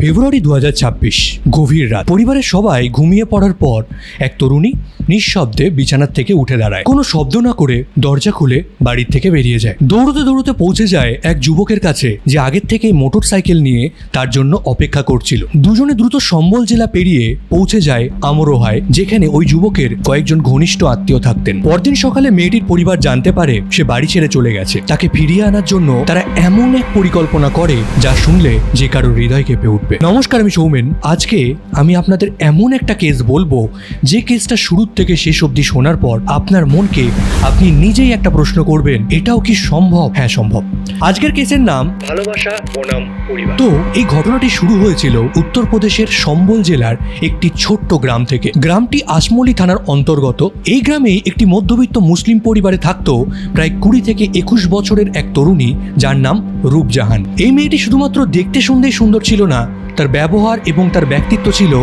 ফেব্রুয়ারি 2026 গভীর রাত। পরিবারের সবাই ঘুমিয়ে পড়ার পর এক তরুণী নিঃশব্দে বিছানার থেকে উঠে দাঁড়ায়। কোনো শব্দ না করে দরজা খুলে বাড়ির থেকে বেরিয়ে যায়। দৌড়তে দৌড়তে পৌঁছে যায় এক যুবকের কাছে, যে আগের থেকেই মোটর সাইকেল নিয়ে তার জন্য অপেক্ষা করছিল। দুজনে দ্রুত সম্বল জেলা পেরিয়ে পৌঁছে যায় আমরোহায়, যেখানে ওই যুবকের কয়েকজন ঘনিষ্ঠ আত্মীয় থাকতেন। পরদিন সকালে মেয়েটির পরিবার জানতে পারে সে বাড়ি ছেড়ে চলে গেছে। তাকে ফিরিয়ে আনার জন্য তারা এমন এক পরিকল্পনা করে যা শুনলে যে কারো হৃদয় কেঁপে উঠবে। নমস্কার, আমি সৌমেন। আজকে আমি আপনাদের এমন একটা কেস বলবো যে কেসটা শুরু থেকে শেষ অবধি শোনার পর আপনার মনকে আপনি নিজেই একটা প্রশ্ন করবেন, এটাও কি সম্ভব? হ্যাঁ, সম্ভব। আজকের কেসের নাম ভালোবাসা বনাম পরিবার। তো এই ঘটনাটি শুরু হয়েছিল উত্তরপ্রদেশের সম্বল জেলার একটি ছোট্ট গ্রাম থেকে। গ্রামটি আসমলি থানার অন্তর্গত। এই গ্রামে একটি মধ্যবিত্ত মুসলিম পরিবারে থাকতো প্রায় 20 থেকে 21 বছরের এক তরুণী, যার নাম রূপজাহান। এই মেয়েটি শুধুমাত্র দেখতে শুনতেই সুন্দর ছিল না, তার ব্যবহার এবং তার ব্যক্তিত্ব ছিল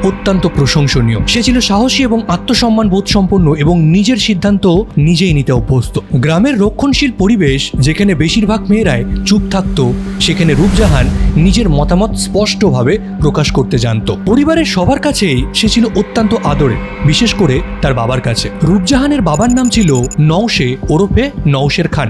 অত্যন্ত প্রশংসনীয়। সে ছিল সাহসী এবং আত্মসম্মান বোধ সম্পন্ন এবং নিজের সিদ্ধান্ত নিজেই নিতে অভ্যস্ত। গ্রামের রক্ষণশীল পরিবেশ, যেখানে বেশিরভাগ মেয়েরাই চুপ থাকতো, সেখানে রূপজাহান নিজের মতামত স্পষ্টভাবে প্রকাশ করতে জানত। পরিবারের সবার কাছেই সে ছিল অত্যন্ত আদরে, বিশেষ করে তার বাবার কাছে। রূপজাহানের বাবার নাম ছিল নওশে ওরফে নওশের খান।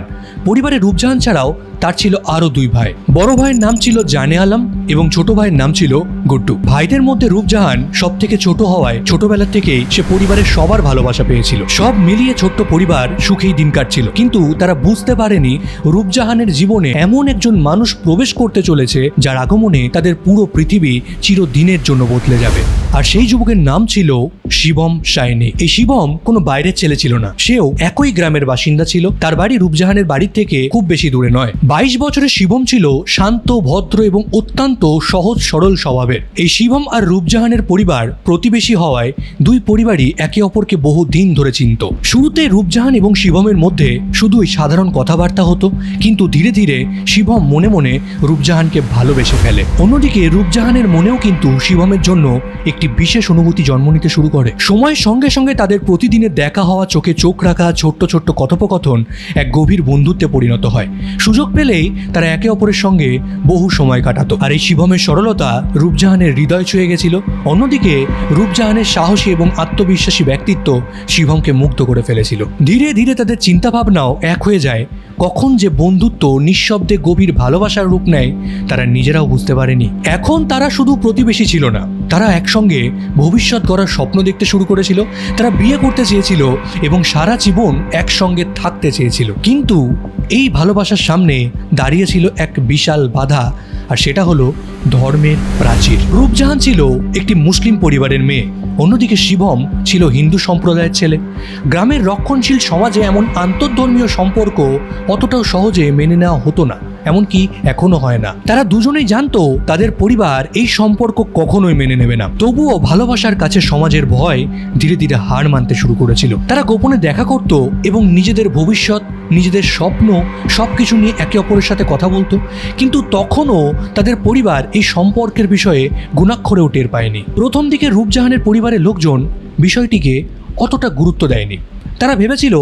পরিবারে রূপজাহান ছাড়াও তার ছিল আরো 2 ভাই। বড় ভাইয়ের নাম ছিল জানে আলম এবং ছোট ভাইয়ের নাম ছিল গুড্ডু। ভাইদের মধ্যে রূপজাহান সব থেকে ছোট হওয়ায় ছোটবেলা থেকেই সে পরিবারের সবার ভালোবাসা পেয়েছিল। সব মিলিয়ে ছোট্ট পরিবার সুখেই দিন কাটছিল, কিন্তু তারা বুঝতে পারেনি রূপজাহানের জীবনে এমন একজন মানুষ প্রবেশ করতে চলেছে যার আগমনে তাদের পুরো পৃথিবী চিরদিনের জন্য বদলে যাবে। আর সেই যুবকের নাম ছিল শিবম শাইনি। এই শিবম কোনো বাইরের ছেলে ছিল না, সেও একই গ্রামের বাসিন্দা ছিল। তার বাড়ি রূপজাহানের বাড়ির থেকে খুব বেশি দূরে নয়। 22 বছরের শিবম ছিল শান্ত, ভদ্র এবং অত্যন্ত সহজ সরল স্বভাবের। এই শিবম আর রূপজাহানের পরিবার প্রতিবেশী হওয়ায় 2 পরিবারই একে অপরকে বহু দিন ধরে চিনত। শুরুতে রূপজাহান এবং শিবমের মধ্যে শুধুই সাধারণ কথাবার্তা হতো, কিন্তু ধীরে ধীরে শিবম মনে মনে রূপজাহানকে ভালোবেসে ফেলে। অন্যদিকে রূপজাহানের মনেও কিন্তু শিবমের জন্য একটি বিশেষ অনুভূতি জন্ম নিতে শুরু করে। সময়ের সঙ্গে সঙ্গে তাদের প্রতিদিনের দেখা হওয়া, চোখে চোখ রাখা, ছোট্ট ছোট্ট কথোপকথন এক গভীর বন্ধুত্বে পরিণত হয়। সুযোগ পেলেই তারা একে অপরের সঙ্গে বহু সময় কাটাতো। আর এই শিবমের সরলতা রূপজাহানের হৃদয় ছুঁয়ে গেছিল। অন্যদিকে রূপজাহানের সাহসী এবং আত্মবিশ্বাসী ব্যক্তিত্ব শিবমকে মুগ্ধ করে ফেলেছিল। ধীরে ধীরে তাদের চিন্তাভাবনাও এক হয়ে যায়। কখন যে বন্ধুত্ব নিঃশব্দে গভীর ভালোবাসার রূপ নেয় তারা নিজেরাও বুঝতে পারেনি। এখন তারা শুধু প্রতিবেশী ছিল না, তারা একসঙ্গে ভবিষ্যৎ গড়ার স্বপ্ন দেখতে শুরু করেছিল। তারা বিয়ে করতে চেয়েছিল এবং সারা জীবন একসঙ্গে থাকতে চেয়েছিল। কিন্তু এই ভালোবাসার সামনে দাঁড়িয়েছিল এক বিশাল বাধা, আর সেটা হলো ধর্মের প্রাচীর। রূপজাহান ছিল একটি মুসলিম পরিবারের মেয়ে, অন্যদিকে শিবম ছিল হিন্দু সম্প্রদায়ের ছেলে। গ্রামের রক্ষণশীল সমাজে এমন আন্তঃধর্মীয় সম্পর্ক অতটাও সহজে মেনে নেওয়া হতো না, এমনকি এখনো হয় না। তারা দুজনেই জানতো তাদের পরিবার এই সম্পর্ক কখনোই মেনে নেবে না। তবুও ভালোবাসার কাছে সমাজের ভয় ধীরে ধীরে হার মানতে শুরু করেছিল। তারা গোপনে দেখা করত এবং নিজেদের ভবিষ্যৎ, নিজেদের স্বপ্ন সবকিছু নিয়ে একে অপরের সাথে কথা বলতো, কিন্তু তখনও তাদের পরিবার এই সম্পর্কের বিষয়ে গুণাক্ষরেও টের পায়নি। প্রথম দিকে রূপজাহানের পরিবারের লোকজন বিষয়টিকে অতটা গুরুত্ব দেয়নি। তারা ভেবেছিল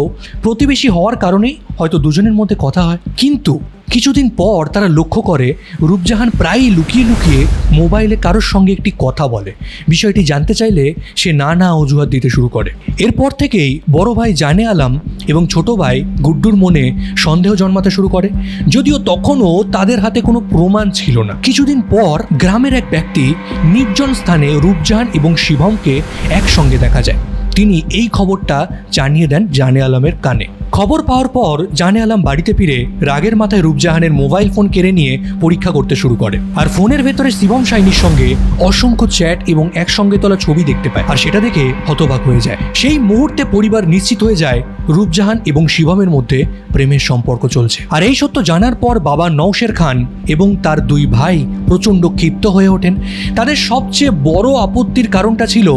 প্রতিবেশী হওয়ার কারণেই হয়তো দুজনের মধ্যে কথা হয়। কিন্তু কিছুদিন পর তারা লক্ষ্য করে রূপজাহান প্রায়ই লুকিয়ে লুকিয়ে মোবাইলে কারোর সঙ্গে একটি কথা বলে। বিষয়টি জানতে চাইলে সে নানা অজুহাত দিতে শুরু করে। এরপর থেকেই বড় ভাই জানে আলম এবং ছোট ভাই গুড্ডুর মনে সন্দেহ জন্মাতে শুরু করে, যদিও তখনও তাদের হাতে কোনো প্রমাণ ছিল না। কিছুদিন পর গ্রামের এক ব্যক্তি নির্জন স্থানে রূপজাহান এবং শিবমকে একসঙ্গে দেখা যায়। তিনি এই খবরটা জানিয়ে দেন জানে আলমের কানে। খবর পাওয়ার পর জানে আলম বাড়িতে ফিরে রাগের মাথায় রূপজাহানের মোবাইল ফোন কেড়ে নিয়ে পরীক্ষা করতে শুরু করে। আর ফোনের ভেতরে শিবম শাইনির সঙ্গে অসংখ্য চ্যাট এবং একসঙ্গে তোলা ছবি দেখতে পায়, আর সেটা দেখে হতবাক হয়ে যায়। সেই মুহূর্তে পরিবার নিশ্চিত হয়ে যায় রূপজাহান এবং শিবমের মধ্যে প্রেমের সম্পর্ক চলছে। আর এই সত্য জানার পর বাবা নওশের খান এবং তার 2 ভাই প্রচণ্ড ক্ষিপ্ত হয়ে ওঠেন। তাদের সবচেয়ে বড় আপত্তির কারণটা ছিল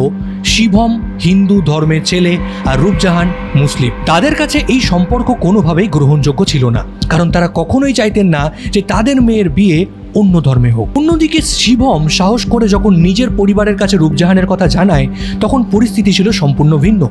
শিবম হিন্দু ধর্মের ছেলে আর রূপজাহান মুসলিম। তাদের কাছে এই সম্পর্ক কোনোভাবেই গ্রহণযোগ্য ছিল না, কারণ তারা কখনোই চাইতেন না যে তাদের মেয়ের বিয়ে অন্য ধর্মে হোক। অন্যদিকে শিবম সাহস করে যখন নিজের পরিবারের কাছে রূপজাহানের কথা জানায় তখন পরিস্থিতি ছিল সম্পূর্ণ ভিন্ন।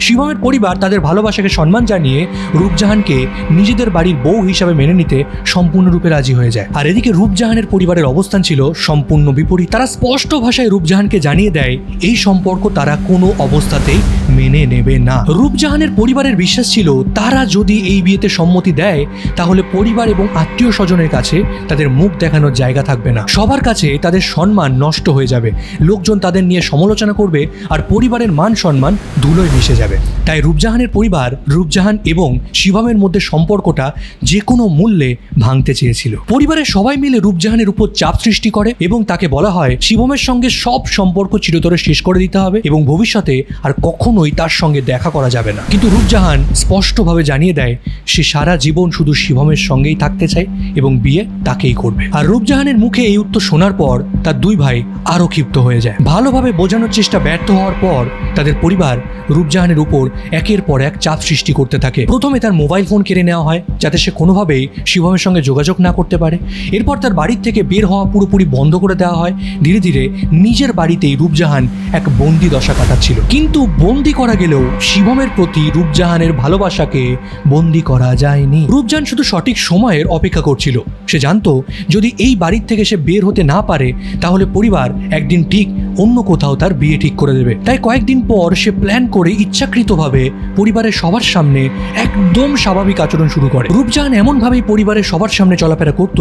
শিবমের পরিবার তাদের ভালোবাসাকে সম্মান জানিয়ে রূপজাহানকে নিজেদের বাড়ির বউ হিসাবে মেনে নিতে সম্পূর্ণরূপে রাজি হয়ে যায়। আর এদিকে রূপজাহানের পরিবারের অবস্থান ছিল সম্পূর্ণ বিপরীত। তারা স্পষ্ট ভাষায় রূপজাহানকে জানিয়ে দেয় এই সম্পর্ক তারা কোনো অবস্থাতেই মেনে নেবে না। রূপজাহানের পরিবারের বিশ্বাস ছিল তারা যদি এই বিয়েতে সম্মতি দেয় তাহলে পরিবার এবং আত্মীয় স্বজনের কাছে তাদের মুখ দেখানোর জায়গা থাকবে না, সবার কাছে তাদের সম্মান নষ্ট হয়ে যাবে, লোকজন তাদের নিয়ে সমালোচনা করবে আর পরিবারের মান সম্মান ধুলোয় মিশে যাবে। তাই রূপজাহানের পরিবার রূপজাহান এবং শিবমের মধ্যে সম্পর্কটা যে কোনো মূল্যে ভাঙতে চেয়েছিল। পরিবারের সবাই মিলে রূপজাহানের উপর চাপ সৃষ্টি করে এবং তাকে বলা হয় শিবমের সঙ্গে সব সম্পর্ক চিরতরে শেষ করে দিতে হবে এবং ভবিষ্যতে আর কখনোই তার সঙ্গে দেখা করা যাবে না। কিন্তু রূপজাহান স্পষ্টভাবে জানিয়ে দেয় সে সারা জীবন শুধু শিবমের সঙ্গেই থাকতে চায় এবং বিয়ে তাকেই করবে। আর রূপজাহানের মুখে এই উত্তর শোনার পর তার দুই ভাই আরো ক্ষিপ্ত হয়ে যায়। ভালোভাবে বোঝানোর চেষ্টা ব্যর্থ হওয়ার পর তাদের পরিবার রূপজাহানের উপর একের পর এক চাপ সৃষ্টি করতে থাকে। প্রথমে তার মোবাইল ফোন কেড়ে নেওয়া হয় যাতে সে কোনোভাবেই শিবমের সঙ্গে যোগাযোগ না করতে পারে। এরপর তার বাড়ির থেকে বের হওয়া পুরোপুরি বন্ধ করে দেওয়া হয়। ধীরে ধীরে নিজের বাড়িতেই রূপজাহান এক বন্দি দশা কাটাচ্ছিল। কিন্তু বন্দি করা গেলেও শিবমের প্রতি রূপজাহানের ভালোবাসাকে বন্দি করা যায়নি। রূপজাহান শুধু সঠিক সময়ের অপেক্ষা করছিল। সে জানতো যদি এই বাড়ির থেকে সে বের হতে না পারে তাহলে পরিবার একদিন ঠিক অন্য কোথাও তার বিয়ে ঠিক করে দেবে। তাই কয়েকদিন পর সে প্ল্যান করে ইচ্ছাকৃতভাবে পরিবারের সবার সামনে একদম স্বাভাবিক আচরণ শুরু করে। রূপজাহান এমনভাবেই পরিবারের সবার সামনে চলাফেরা করত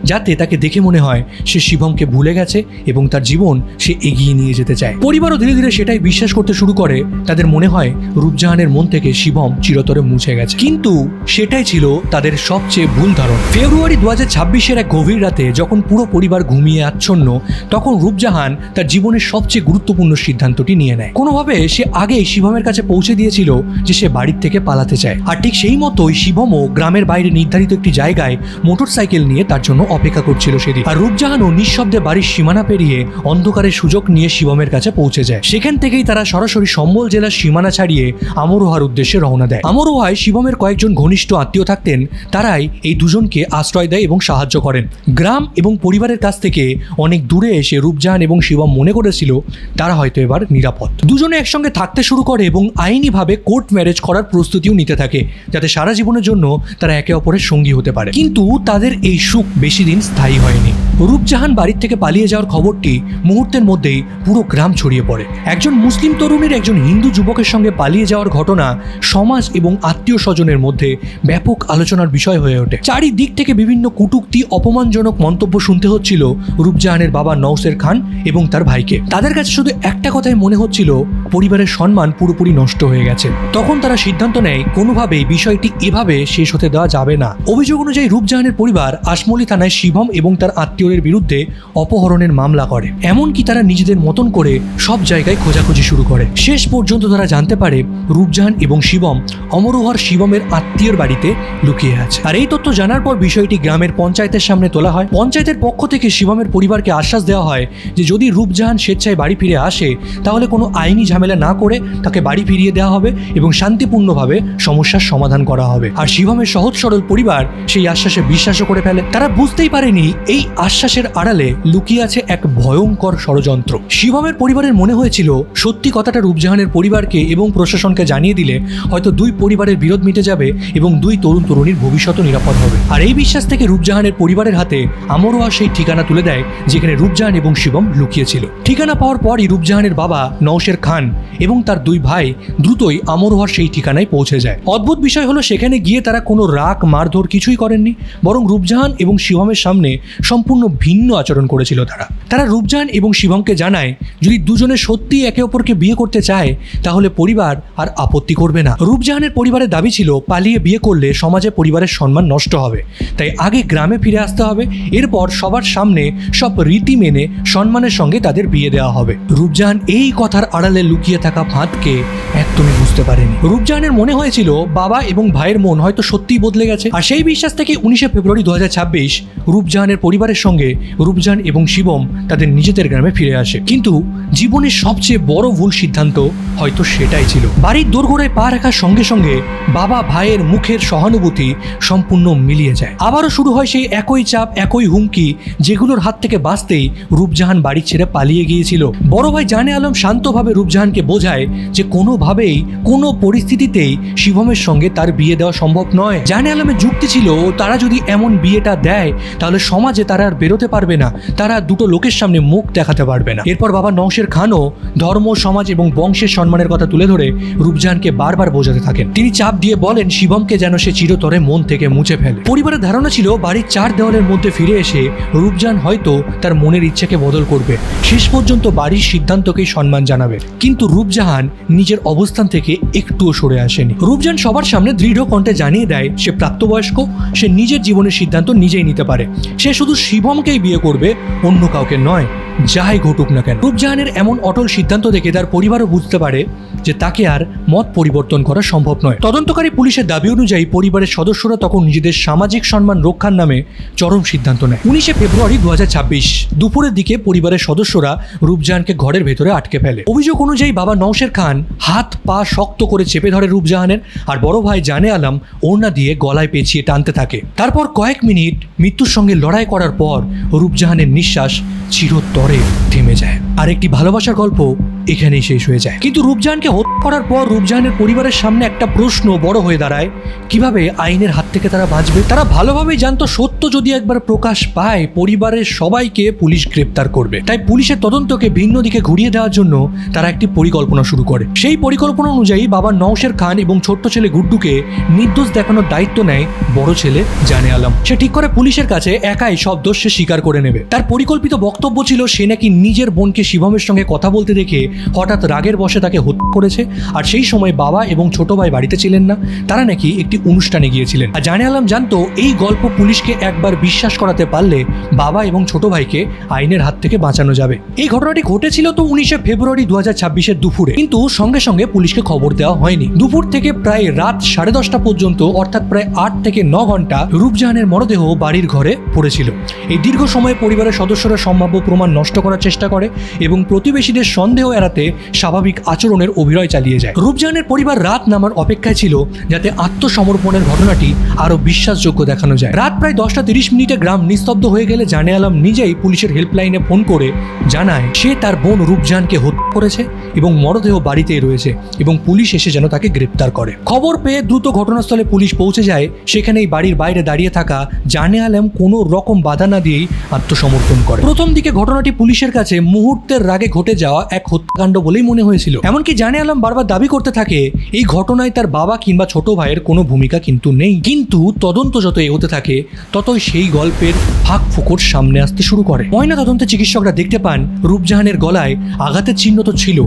যাতে তাকে দেখে মনে হয় সে শিবমকে ভুলে গেছে এবং তার জীবন সে এগিয়ে নিয়ে যেতে চায়। পরিবারও ধীরে ধীরে সেটাই বিশ্বাস করতে শুরু করে। তাদের মনে হয় রূপজাহানের মন থেকে শিবম চিরতরে মুছে গেছে, কিন্তু সেটাই ছিল তাদের সবচেয়ে ভুল ধারণা। ফেব্রুয়ারি 2026-এর এক গভীর রাতে যখন পুরো পরিবার ঘুমিয়ে আচ্ছন্ন তখন রূপজাহান তার জীবনের সবচেয়ে গুরুত্বপূর্ণ সিদ্ধান্তটি নিয়ে নেয়। কোনোভাবে সে আগেই শিবমের কাছে পৌঁছে দিয়েছিল যে সে বাড়ির থেকে পালাতে চায়। আর ঠিক সেই মতোই শিবমও গ্রামের বাইরে নির্ধারিত একটি জায়গায় মোটরসাইকেল নিয়ে তার জন্য অপেক্ষা করছিল সেদিন। আর রূপজাহানও নিঃশব্দে বাড়ির সীমানা পেরিয়ে অন্ধকারের সুযোগ নিয়ে শিবমের কাছে পৌঁছে যায়। সেখান থেকেই তারা সরাসরি সম্বল জেলার সীমানা ছাড়িয়ে আমরোহার উদ্দেশ্যে রওনা দেয়। আমরোহায় শিবমের কয়েকজন ঘনিষ্ঠ আত্মীয় থাকতেন, তারাই এই দুজনকে আশ্রয় দেয় এবং সাহায্য করেন। গ্রাম এবং পরিবারের কাছ থেকে অনেক দূরে এসে রূপজাহান এবং শিবম মনে করেছিল তারা হয়তো এবার নিরাপদ। দুজনে একসঙ্গে থাকতে শুরু করে এবং আইনিভাবে কোর্ট ম্যারেজ করার প্রস্তুতিও নিতে থাকে যাতে সারা জীবনের জন্য তারা একে অপরের সঙ্গী হতে পারে। কিন্তু তাদের এই সুখ বেশি দিন স্থায়ী হয়নি। রূপজাহান বাড়ির থেকে পালিয়ে যাওয়ার খবরটি মুহূর্তের মধ্যেই পুরো গ্রাম ছড়িয়ে পড়ে। একজন মুসলিম তরুণীর একজন হিন্দু যুবকের সঙ্গে পালিয়ে যাওয়ার ঘটনা সমাজ এবং আত্মীয় স্বজনের মধ্যে ব্যাপক আলোচনার বিষয় হয়ে ওঠে। চারিদিক থেকে বিভিন্ন কটূক্তি, অপমানজনক মন্তব্য শুনতে হচ্ছিল রূপজাহানের বাবা নওশের খান এবং তার ভাইকে। তাদের কাছে শুধু একটা কথাই মনে হচ্ছিল পরিবারের সম্মান পুরোপুরি নষ্ট হয়ে গেছে। তখন তারা সিদ্ধান্ত নেয় কোনোভাবেই বিষয়টি এভাবে শেষ হতে দেওয়া যাবে না। অভিযোগ অনুযায়ী রূপজাহানের পরিবার আসমলি থানায় শিবম এবং তার আত্মীয়দের বিরুদ্ধে অপহরণের মামলা করে। এমনকি তারা নিজেদের মতন করে সব জায়গায় খোঁজাখুঁজি শুরু করে। শেষ পর্যন্ত তারা জানতে পারে রূপজাহান এবং শিবম অমরোহার শিবমের আত্মীয়র বাড়িতে লুকিয়ে আছে। আর এই তথ্য জানার পর বিষয়টি গ্রামের পঞ্চায়েতের সামনে তোলা হয়। পঞ্চায়েতের পক্ষ থেকে শিবমের পরিবারকে আশ্বাস দেওয়া হয় যে যদি রূপজাহান স্বেচ্ছায় বাড়ি ফিরে আসে তাহলে কোনো আইনি ঝামেলা না করে তাকে বাড়ি ফিরিয়ে দেওয়া হবে এবং শান্তিপূর্ণভাবে সমস্যার সমাধান করা হবে। আর শিবমের সহজ সরল পরিবার সেই আশ্বাসে বিশ্বাসও করে ফেলে। তারা বুঝতেই পারেনি এই আশ্বাসের আড়ালে লুকিয়ে আছে এক ভয়ঙ্কর ষড়যন্ত্র। শিবমের পরিবারের মনে হয়েছিল সত্যি কথাটা রূপজাহানের পরিবারকে এবং প্রশাসনকে জানিয়ে দিলে হয়তো দুই পরিবারের বিরোধ মিটে যাবে এবং দুই তরুণ তরুণীর ভবিষ্যৎ নিরাপদ হবে। আর এই বিশ্বাস থেকে রূপজাহানের পরিবারের হাতে আমরোহা সেই ঠিকানা তুলে দেয় যেখানে রূপজাহান এবং শিবম লুকিয়েছিল। ঠিকানা পাওয়ার পরই রূপজাহানের বাবা নওশের খান এবং তার দুই ভাই দ্রুতই আমরোহার সেই ঠিকানায় পৌঁছে যায়। অদ্ভুত বিষয় হলো সেখানে গিয়ে তারা কোনো রাগ মারধর কিছুই করেননি, বরং রূপজাহান এবং শিবমের সামনে সম্পূর্ণ ভিন্ন আচরণ করেছিল। তারা রূপজাহান এবং শিবমকে জানায় যদি দুজনে সত্যি একে অপরকে বিয়ে করতে চায় তাহলে পরিবার আর আপত্তি করবে না। রূপজাহানের পরিবারের দাবি ছিল পালিয়ে বিয়ে করলে সমাজে পরিবারের সম্মান নষ্ট হবে, তাই আগে গ্রামে ফিরে আসতে হবে, এরপর সবার সামনে সব রীতি মেনে সম্মানের সঙ্গে তাদের বিয়ে দেওয়া হবে। রূপজাহান এই কথার আড়ালে লুকিয়ে থাকা ফাঁদকে একদমই বুঝতে পারেনি। রূপজাহানের মনে হয়েছিল বাবা এবং ভাইয়ের মন হয়তো সত্যিই বদলে গেছে। আর সেই বিশ্বাস থেকে 19 ফেব্রুয়ারি 2026 রূপজাহানের পরিবারের সঙ্গে সঙ্গে রূপজান এবং শিবম তাদের নিজেদের গ্রামে ফিরে আসে। কিন্তু জীবনের সবচেয়ে বড় ভুল সিদ্ধান্ত হয়তো সেটাই ছিল। বাড়ির দোরগোড়ায় পা রাখার সঙ্গে সঙ্গে বাবা ভাইয়ের মুখের সহানুভূতি সম্পূর্ণ মিলিয়ে যায়। আবারও শুরু হয় সেই একই চাপ, একই হুমকি, যেগুলোর হাত থেকে বাঁচতেই রূপজাহান বাড়ি ছেড়ে পালিয়ে গিয়েছিল। বড় ভাই জানে আলম শান্তভাবে রূপজাহানকে বোঝায় যে কোনোভাবেই কোনো পরিস্থিতিতেই শিবমের সঙ্গে তার বিয়ে দেওয়া সম্ভব নয়। জানে আলমের যুক্তি ছিল তারা যদি এমন বিয়েটা দেয় তাহলে সমাজে তারা আর বেরোতে পারবে না, তারা দুটো লোকের সামনে মুখ দেখাতে পারবে না। এরপর বাবা নওশের খানও ধর্ম, সমাজ এবং বংশের সম্মানের কথা তুলে ধরে রূপজাহানকে বারবার বোঝাতে থাকেন। তিনি চাপ দিয়ে বলেন শিবমকে যেন সে চিরতরে মন থেকে মুছে ফেলে। পরিবারের ধারণা ছিল বাড়ির চার দেওয়ালের মধ্যে ফিরে এসে রূপজাহান হয়তো তার মনের ইচ্ছাকে বদল করবে, শেষ পর্যন্ত বাড়ির সিদ্ধান্তকেই সম্মান জানাবে। কিন্তু রূপজাহান নিজের অবস্থান থেকে একটুও সরে আসেনি। রূপজাহান সবার সামনে দৃঢ় কণ্ঠে জানিয়ে দেয় সে প্রাপ্তবয়স্ক, সে নিজের জীবনের সিদ্ধান্ত নিজেই নিতে পারে, সে শুধু শিবমকেই বিয়ে করবে, অন্য কাউকে নয়, যাই ঘটুক না কেন। রূপজাহানের এমন অটল সিদ্ধান্ত দেখে তার পরিবারও বুঝতে পারে যে তাকে আর মত পরিবর্তন করা সম্ভব নয়। তদন্তকারী পুলিশের দাবি অনুযায়ী পরিবারের সদস্যরা তখন নিজেদের সামাজিক সম্মান রক্ষার নামে চরম সিদ্ধান্ত নেয়। 19 ফেব্রুয়ারি 2026 দুপুরের দিকে পরিবারের সদস্যরা রূপজাহানকে ঘরের ভেতরে আটকে ফেলে। অভিযোগ অনুযায়ী বাবা নওশের খান হাত পা শক্ত করে চেপে ধরে রূপজাহানের, আর বড় ভাই জানে আলম ওড়না দিয়ে গলায় পেঁচিয়ে টানতে থাকে। তারপর কয়েক মিনিট মৃত্যুর সঙ্গে লড়াই করার পর রূপজাহানের নিঃশ্বাস চিরতরে থেমে যায়। আর একটি ভালোবাসার গল্প এখানেই শেষ হয়ে যায়। কিন্তু রূপজাহানকে হত্যা করার পর রূপজাহানের পরিবারের সামনে একটা প্রশ্ন বড় হয়ে দাঁড়ায়, কিভাবে আইনের হাত থেকে তারা বাঁচবে। তারা ভালোভাবেই জানতো সত্য যদি একবার প্রকাশ পায় পরিবারের সবাইকে পুলিশ গ্রেপ্তার করবে। তাই পুলিশের তদন্তকে ভিন্ন দিকে ঘুরিয়ে দেওয়ার জন্য তারা একটি পরিকল্পনা শুরু করে। সেই পরিকল্পনা অনুযায়ী বাবা নওশের খান এবং ছোট্ট ছেলে গুড্ডুকে নির্দোষ দেখানোর দায়িত্ব নেয় বড় ছেলে জানে আলম। সে ঠিক করে পুলিশের কাছে একাই সব দোষ সে স্বীকার করে নেবে। তার পরিকল্পিত বক্তব্য ছিল সে নাকি নিজের বোনকে শিবমের সঙ্গে কথা বলতে দেখে হঠাৎ রাগের বশে তাকে হত্যা করেছে, আর সেই সময় বাবা এবং ছোট ভাই বাড়িতে ছিলেন না, তারা নাকি একটি অনুষ্ঠানে গিয়েছিলেন। আর জানে আলম জানতো এই গল্প পুলিশকে একবার বিশ্বাস করাতে পারলে বাবা এবং ছোট ভাইকে আইনের হাত থেকে বাঁচানো যাবে। এই ঘটনাটি ঘটেছিল তো 19 ফেব্রুয়ারি 2026 দুপুরে, কিন্তু সঙ্গে সঙ্গে পুলিশকে খবর দেওয়া হয়নি। দুপুর থেকে প্রায় রাত 10:30 পর্যন্ত, অর্থাৎ প্রায় 8 থেকে 9 ঘন্টা রূপজাহানের মরদেহ বাড়ির ঘরে পড়েছিল। এই দীর্ঘ সময়ে পরিবারের সদস্যরা সম্ভাব্য প্রমাণ নষ্ট করার চেষ্টা করে এবং প্রতিবেশীদের সন্দেহ এড়াতে স্বাভাবিক আচরণের অভিনয় চালিয়ে যায়। রূপজাহানের পরিবার রাত নামার অপেক্ষায় ছিল যাতে আত্মসমর্পণের ঘটনাটি আরো বিশ্বাসযোগ্য দেখানো যায়। রাত প্রায় 10:30 গ্রাম নিস্তব্ধ হয়ে গেলে জানে আলম নিজেই পুলিশের হেল্পলাইনে ফোন করে জানায় সে তার বোন রূপজাহানকে হত্যা করেছে এবং মরদেহ বাড়িতেই রয়েছে এবং পুলিশ এসে যেন তাকে গ্রেপ্তার করে। খবর পেয়ে দ্রুত ঘটনাস্থলে পুলিশ পৌঁছে যায়। সেখানেই বাড়ির বাইরে দাঁড়িয়ে থাকা জানে আলম কোনো রকম বাধা না দিয়েই আত্মসমর্পণ করে। প্রথম দিকে ঘটনাটি পুলিশের কাছে মুহূর্তের রাগে ঘটে যাওয়া এক হত্যাকাণ্ড বলেই মনে হয়েছিল। এমনকি জানে আলম বারবার দাবি করতে থাকে এই ঘটনায় তার বাবা কিংবা ছোট ভাইয়ের কোনো ভূমিকা কিন্তু নেই। কিন্তু তদন্ত যত এগোতে থাকে ততই সেই গল্পের ফাঁক ফোকর সামনে আসতে শুরু করে। ময়না তদন্তে চিকিৎসকরা দেখতে পান রূপজাহানের গলায় আঘাতের চিহ্ন তো ছিল,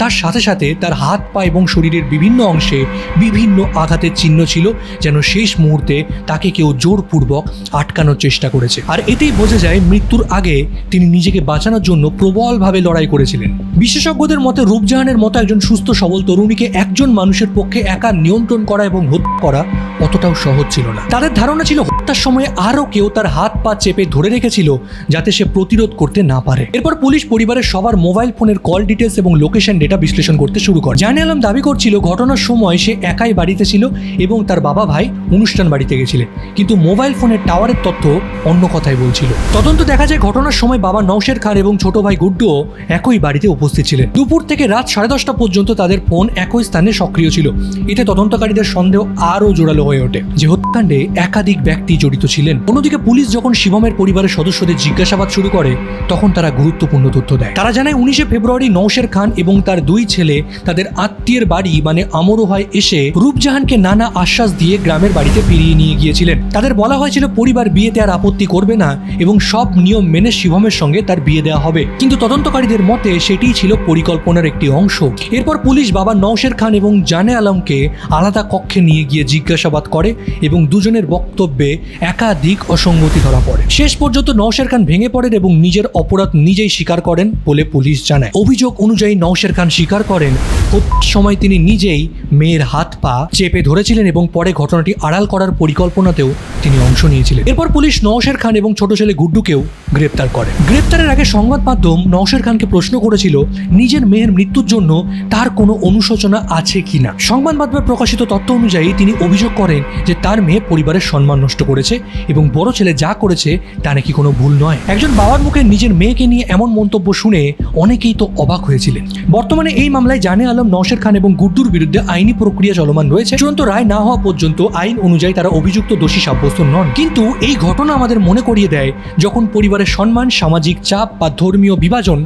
তার সাথে সাথে তার হাত পা এবং শরীরের বিভিন্ন অংশে বিভিন্ন আঘাতের চিহ্ন ছিল, যেন শেষ মুহূর্তে তাকে কেউ জোরপূর্বক আটকানোর চেষ্টা করেছে। আর এতেই বোঝা যায় মৃত্যুর আগে তিনি নিজেকে বাঁচানোর জন্য প্রবলভাবে লড়াই করেছিলেন। বিশেষজ্ঞদের মতে রূপজাহানের মতো একজন সুস্থ সবল তরুণীকে একজন মানুষের পক্ষে একা নিয়ন্ত্রণ করা এবং হত্যা করা অতটাও সহজ ছিল না। তাদের ধারণা ছিল হত্যার সময় আরও কেউ তার হাত পা চেপে ধরে রেখেছিল যাতে সে প্রতিরোধ করতে না পারে। এরপর পুলিশ পরিবারের সবার মোবাইল ফোনের কল ডিটেলস এবং লোকেশন ডেটা বিশ্লেষণ করতে শুরু করে। জানে আলম দাবি করছিল ঘটনার সময় সে একাই বাড়িতে ছিল এবং তার বাবা ভাই অনুষ্ঠান বাড়িতে গেছিলেন, কিন্তু মোবাইল ফোনের টাওয়ারের তথ্য অন্য কথাই বলছিল। তদন্ত দেখা যায় ঘটনার সময় বাবা নওশের খান এবং ছোট ভাই গুড্ডুও একই বাড়িতে উপস্থিত ছিলেন। দুপুর থেকে রাত 10:30 পর্যন্ত তাদের ফোন একই স্থানে সক্রিয় ছিল। এতে তদন্তকারীদের সন্দেহ আরও জোরালো হয়ে ওঠে যে হত্যাকাণ্ডে একাধিক ব্যক্তি জড়িত ছিলেন। অন্যদিকে পুলিশ যখন শিবমের পরিবারের সদস্যদের জিজ্ঞাসাবাদ শুরু করে তখন তারা গুরুত্বপূর্ণ তথ্য দেয়। তারা জানায় 19 ফেব্রুয়ারি নওশের খান এবং তার দুই ছেলে তাদের আত্মীয়ের বাড়ি মানে আমরোহায় এসে রূপজাহানকে নানা আশ্বাস দিয়ে গ্রামের বাড়িতে ফিরিয়ে নিয়ে গিয়েছিলেন। তাদের বলা হয়েছিল পরিবার বিয়েতে আর আপত্তি করবে না এবং সব নিয়ম মেনে শিবমের সঙ্গে তার বিয়ে দেওয়া হবে। কিন্তু তদন্তকারীদের মতে সেটিই ছিল পরিকল্পনার একটি অংশ। এরপর পুলিশ বাবা নওশের খান এবং জানে আলমকে আলাদা কক্ষে নিয়ে গিয়ে জিজ্ঞাসাবাদ করে এবং দুজনের বক্তব্যে একাধিক অসঙ্গতি ধরা পড়ে। শেষ পর্যন্ত নওশের খান ভেঙে পড়েন এবং নিজের অপরাধ নিজেই স্বীকার করেন বলে পুলিশ জানায়। অভিযোগ অনুযায়ী নওশের খান স্বীকার করেন হত্যার সময় তিনি নিজেই মেয়ের হাত পা চেপে ধরেছিলেন এবং পরে ঘটনাটি আড়াল করার পরিকল্পনাতেও তিনি অংশ নিয়েছিলেন। এরপর পুলিশ নওশের খান এবং ছোট ছেলে গুড্ডুকেও গ্রেপ্তার করে। গ্রেপ্তারের আগে সংবাদ মাধ্যম নওশের খানকে প্রশ্ন করেছিল নিজের মেয়ের মৃত্যুর জন্য তার কোনো অনুশোচনা আছে কিনা। সংবাদ মাধ্যমে প্রকাশিত তথ্য অনুযায়ী তিনি অভিযোগ করেন যে তার মেয়ে পরিবারের সম্মান নষ্ট করেছে এবং বড় ছেলে যা করেছে তা নাকি কোনো ভুল নয়। একজন বাবার মুখে নিজের মেয়েকে নিয়ে এমন মন্তব্য শুনে অনেকেই তো অবাক হয়েছিলেন। বর্তমানে এই মামলায় জানে আলম, নওশের খান এবং গুড্ডুর বিরুদ্ধে আইনি প্রক্রিয়া চলমান রয়েছে। চূড়ান্ত রায় না হওয়া পর্যন্ত আইন অনুযায়ী তারা অভিযুক্ত দোষী সাব্যস্ত নন। কিন্তু এই ঘটনা আমাদের মনে করিয়ে দেয় যখন পরিবারের সম্মান, সামাজিক চাপ বা ধর্মীয় বিভাজন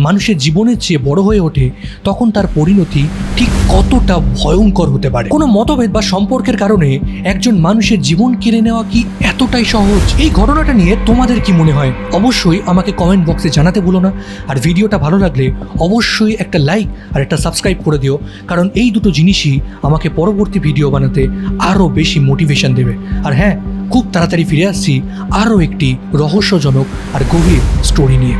মানুষের জীবনের চেয়ে বড় হয়ে ওঠে তখন তার পরিণতি ঠিক কতটা ভয়ঙ্কর হতে পারে। কোনো মতভেদ বা সম্পর্কের কারণে একজন মানুষের জীবন কেড়ে নেওয়া কি এতটাই সহজ? এই ঘটনাটা নিয়ে তোমাদের কি মনে হয় অবশ্যই আমাকে কমেন্ট বক্সে জানাতে ভুলো না। আর ভিডিওটা ভালো লাগলে অবশ্যই একটা লাইক আর একটা সাবস্ক্রাইব করে দিও, কারণ এই দুটো জিনিসই আমাকে পরবর্তী ভিডিও বানাতে আরও বেশি মোটিভেশন দেবে। আর হ্যাঁ, খুব তাড়াতাড়ি ফিরে আসছি আরও একটি রহস্যজনক আর গভীর স্টোরি নিয়ে।